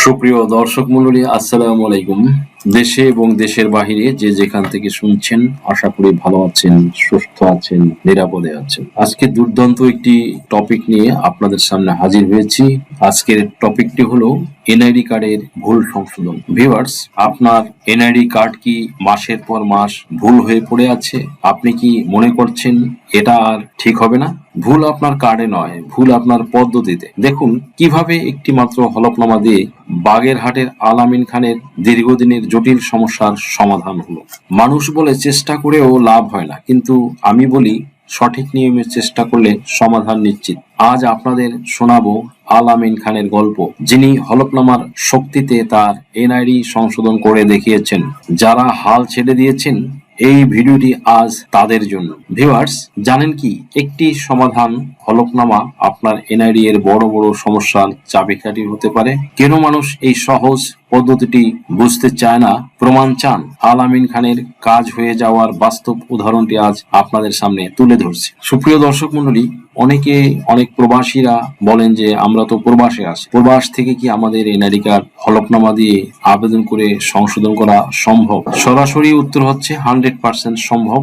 সুপ্রিয় দর্শক মন্ডলী, আসসালামু আলাইকুম। দেশে এবং দেশের বাহিরে যে যেখান থেকে শুনছেন, আশা করি ভালো আছেন, সুস্থ আছেন, নিরাপদে আছেন। আজকে দুর্দান্ত একটি টপিক নিয়ে আপনাদের সামনে হাজির হয়েছি। আজকের টপিকটি হলো এনআইডি কার্ডের ভুল সংশোধন। ভিউয়ার্স, আপনার এনআইডি কার্ড কি মাসের পর মাস ভুল হয়ে পড়ে আছে? আপনি কি মনে করছেন এটা আর ঠিক হবে না? ভুল আপনার কার্ডে নয়, ভুল আপনার পদ্ধতিতে। দেখুন কিভাবে একটি মাত্র হলফনামা দিয়ে বাগেরহাটের আল আমিন খানের দীর্ঘদিনের জটিল সমস্যার সমাধান হলো। মানুষ বলে চেষ্টা করেও লাভ হয় না, কিন্তু আমি বলি সঠিক নিয়মে চেষ্টা করলে সমাধান নিশ্চিত। আজ আপনাদের শোনাবো আল আমিন খানের গল্প, যিনি হলফনামার শক্তিতে তার এনআইডি সংশোধন করে দেখিয়েছেন। যারা হাল ছেড়ে দিয়েছেন, এই ভিডিওটি আজ তাদের জন্য। ভিউয়ার্স, জানেন কি একটি সমাধান হলফনামা আপনার এনআইডি এর বড় বড় সমস্যার চাবিকাঠি হতে পারে? কেন মানুষ এই সহজ পদ্ধতিটি বুঝতে চায় না, প্রমাণ চান? আল আমিন খানের কাজ হয়ে যাওয়ার বাস্তব উদাহরণটি আজ আপনাদের সামনে তুলে ধরছি। সুপ্রিয় দর্শক মন্ডলী, অনেক প্রবাসীরা বলেন যে আমরা তো প্রবাসে আছি, প্রবাস থেকে কি আমাদের এনআইডি কার্ড হলফনামা দিয়ে আবেদন করে সংশোধন করা সম্ভব? সরাসরি উত্তর হচ্ছে 100% সম্ভব।